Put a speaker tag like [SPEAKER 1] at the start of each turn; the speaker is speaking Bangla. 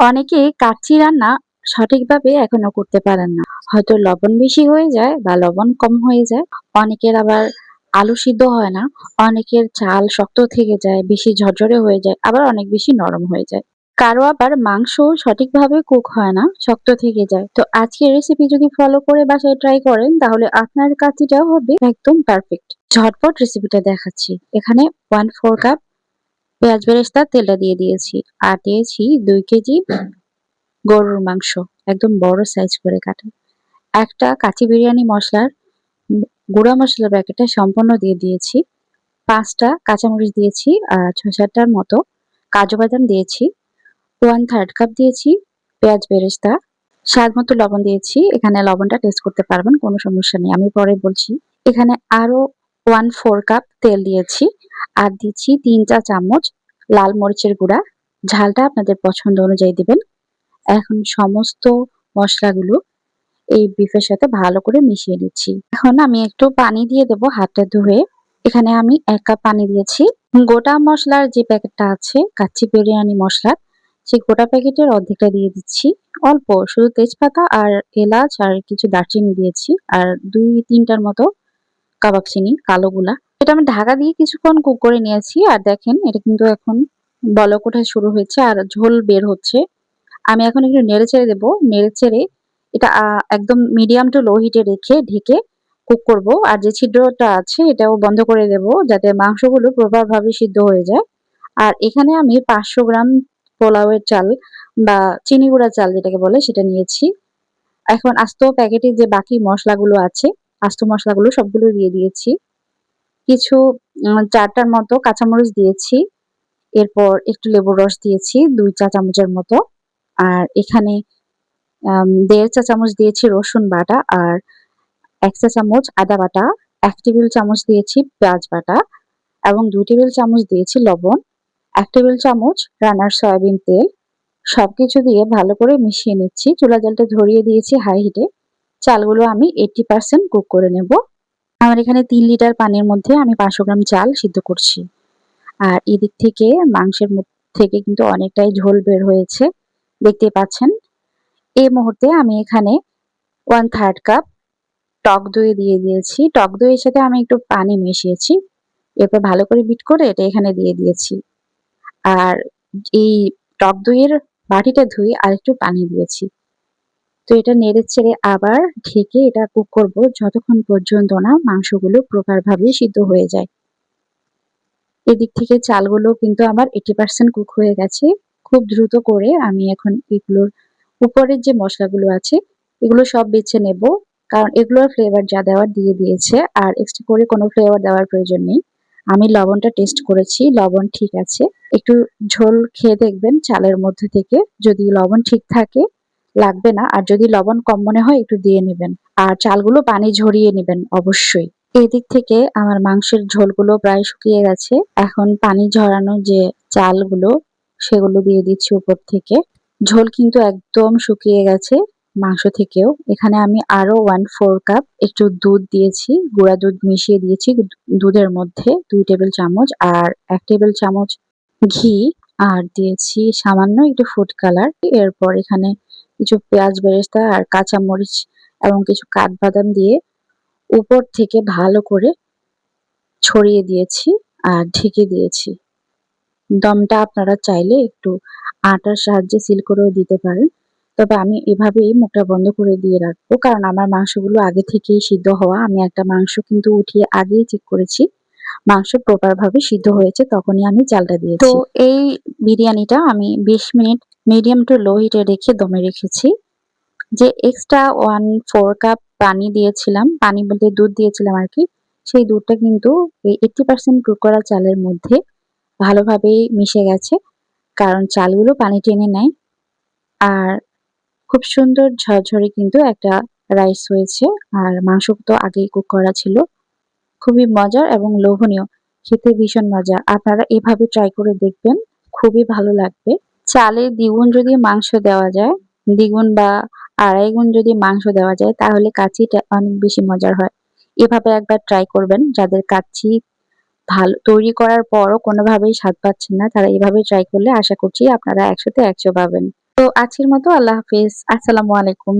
[SPEAKER 1] অনেকে কাচ্চি রান্না সঠিকভাবে এখনো করতে পারেন না। হয়তো লবণ বেশি হয়ে যায় বা লবণ কম হয়ে যায়। অনেকের আবার আলু সিদ্ধ হয় না। অনেকের চাল শক্ত থেকে যায়, বেশি ঝরঝরে হয়ে যায়, আবার অনেক বেশি নরম হয়ে যায়। কারো আবার মাংস সঠিকভাবে কুক হয় না, শক্ত থেকে যায়। তো আজকের রেসিপি যদি ফলো করে বাসায় ট্রাই করেন তাহলে আপনার কাচ্চিটাও হবে একদম পারফেক্ট। ঝটপট রেসিপিটা দেখাচ্ছি। এখানে 1/4 কাপ পেঁয়াজ বেরেস্তা তেলটা দিয়ে দিয়েছি। আর দিয়েছি 2 কেজি গরুর মাংস, একদম বড় সাইজ করে কাটা। একটা কাঁচি বিরিয়ানি মসলার গুঁড়া মসলার প্যাকেটটা সম্পূর্ণ দিয়ে দিয়েছি। ৫ টা কাঁচামরিচ দিয়েছি, আর ৬-৭ টার মতো কাজু বাদাম দিয়েছি। 1/3 কাপ দিয়েছি পেঁয়াজ বেরেস্তা। স্বাদ মতো লবণ দিয়েছি। এখানে লবণটা টেস্ট করতে পারবেন, কোনো সমস্যা নেই। আমি পরে বলছি। এখানে আরো 1/4 কাপ তেল দিয়েছি। আর দিচ্ছি ৩ চা চামচ লাল মরিচের গুঁড়া। ঝালটা আপনাদের পছন্দ অনুযায়ী দিবেন। এখন সমস্ত মসলাগুলো এই বিফের সাথে ভালো করে মিশিয়ে নিচ্ছি। এখন আমি একটু পানি দিয়ে দেব হাতটা ধুয়ে। এখানে আমি ১ কাপ পানি দিয়েছি। গোটা মসলার যে প্যাকেটটা আছে কাচ্চি বিরিয়ানি মসলার, সেই গোটা প্যাকেটের অর্ধেকটা দিয়ে দিচ্ছি। অল্প শুধু তেজপাতা আর এলাচ আর কিছু দারচিনি দিয়েছি। আর ২-৩ টার মতো কাবাব চিনি কালোগুলা। এটা আমি ঢাকা দিয়ে কিছুক্ষণ কুক করে নিয়েছি। আর দেখেন এটা কিন্তু এখন বলক ওঠা শুরু হয়েছে আর ঝোল বের হচ্ছে। আমি এখন একটু নেড়েচেড়ে দেব। নেড়েচেড়ে এটা একদম মিডিয়াম টু লো হিটে রেখে ঢেকে কুক করব। আর যে ছিদ্রটা আছে এটাও বন্ধ করে দেব যাতে মাংসগুলো প্রপার ভাবে সিদ্ধ হয়ে যায়। আর এখানে আমি ৫০০ গ্রাম পোলাওয়ের চাল বা চিনি গুঁড়া চাল যেটাকে বলে সেটা নিয়েছি। এখন আস্ত প্যাকেটে যে বাকি মসলাগুলো আছে, আস্ত মসলাগুলো সবগুলো দিয়ে দিয়েছি। কিছু ৪ টার মতো কাঁচামরিচ দিয়েছি। এরপর একটু লেবুর রস দিয়েছি ২ চা চামচের মতো। আর এখানে ১.৫ চা চামচ দিয়েছি রসুন বাটা, আর ১ চা চামচ আদা বাটা, ১ টেবিল চামচ দিয়েছি পেঁয়াজ বাটা এবং ২ টেবিল চামচ দিয়েছি লবণ, ১ টেবিল চামচ রান্নার সয়াবিন তেল। সবকিছু দিয়ে ভালো করে মিশিয়ে নিচ্ছি। চুলার জালটা ধরিয়ে দিয়েছি হাই হিটে। চালগুলো আমি 80% কুক করে নেব। আমার এখানে ৩ লিটার পানির মধ্যে আমি ৫০০ গ্রাম চাল সিদ্ধ করছি। আর এদিক থেকে মাংসের থেকে কিন্তু অনেকটাই ঝোল বের হয়েছে। দেখতেই পাচ্ছেন। এই মুহূর্তে আমি এখানে 1/3 কাপ টক দই দিয়ে দিয়েছি। টক দইয়ের সাথে আমি একটু পানি মিশিয়েছি। এরপর ভালো করে বিট করে এটা এখানে দিয়ে দিয়েছি। আর এই টক দইয়ের বাটিটা ধুয়ে আরেকটু পানি দিয়েছি। তো এটা নেড়েচেড়ে আবার ঢেকে এটা কুক করব যতক্ষণ পর্যন্ত না মাংসগুলো প্রপার ভাবে সিদ্ধ হয়ে যায়। এদিক থেকে চালগুলো কিন্তু আমার 80% কুক হয়ে গেছে। খুব দ্রুত করে আমি এখন এগুলোর উপরের যে মসলাগুলো আছে এগুলো সব বেছে নেব। কারণ এগুলোর ফ্লেভার যা দেওয়ার দিয়ে দিয়েছে। আর এক্সট্রা করে কোনো ফ্লেভার দেওয়ার প্রয়োজন নেই। আমি লবণটা টেস্ট করেছি, লবণ ঠিক আছে। একটু ঝোল খেয়ে দেখবেন চালের মধ্যে থেকে। যদি লবণ ঠিক থাকে লাগবে না। আর যদি লবণ কম মনে হয় একটু দিয়ে নিবেন। আর চালগুলো পানি ঝরিয়ে নিবেন অবশ্যই। এদিক থেকে আমার মাংসের ঝোলগুলো প্রায় শুকিয়ে গেছে। এখন পানি ঝরানো যে চালগুলো সেগুলো দিয়ে দিচ্ছি উপর থেকে। ঝোল কিন্তু একদম শুকিয়ে গেছে মাংস থেকেও। এখানে আমি আরো 1/4 কাপ একটু দুধ দিয়েছি। গুঁড়া দুধ মিশিয়ে দিয়েছি দুধের মধ্যে ২ টেবিল চামচ, আর ১ টেবিল চামচ ঘি, আর দিয়েছি সামান্য একটু ফুড কালার। এরপর এখানে কিছু পেঁয়াজ বেরেস্তা আর কাঁচামরিচ এবং কিছু কাঠবাদাম দিয়ে উপর থেকে ভালো করে ছড়িয়ে দিয়েছি আর ঢেকে দিয়েছি। দমটা আপনারা চাইলে একটু আটার সাহায্যে সিল করেও দিতে পারেন। তবে আমি এভাবেই মুখটা বন্ধ করে দিয়ে রাখবো। কারণ আমার মাংসগুলো আগে থেকেই সিদ্ধ হওয়া। আমি একটা মাংস কিন্তু উঠিয়ে আগেই চেক করেছি। মাংস প্রপার ভাবে সিদ্ধ হয়েছে তখনই আমি চালটা দিয়েছি। তো এই বিরিয়ানিটা আমি ২০ মিনিট মিডিয়াম টু লো হিটে রেখে দমে রেখেছি। যে এক্সট্রা 1/4 কাপ পানি দিয়েছিলাম, পানি বলতে দুধ দিয়েছিলাম আরকি। সেই দুধটা কিন্তু এই 80% কুক করা চালের মধ্যে ভালোভাবেই মিশে গেছে। কারণ চালগুলো পানি টেনে নেয়। আর খুব সুন্দর ঝরঝরে কিন্তু একটা রাইস হয়েছে। আর মাংস তো আগেই কুক করা ছিল। খুবই মজার এবং লোভনীয়। খেতে ভীষণ মজা। আপনারা এভাবে ট্রাই করে দেখবেন। খুবই ভালো লাগবে। চালের দ্বিগুণ যদি মাংস দেওয়া যায়, দ্বিগুণ বা ২.৫ গুণ যদি মাংস দেওয়া যায় তাহলে কাচ্চিটা অনেক বেশি মজার হয়। এভাবে একবার ট্রাই করবেন। যাদের কাচ্চি ভালো তৈরি করার পরও কোনোভাবেই স্বাদ পাচ্ছেন না, তারা এভাবে ট্রাই করলে আশা করছি আপনারা ১০০ তে ১০০ পাবেন। তো আজকের মতো আল্লাহ হাফেজ। আসসালামু আলাইকুম।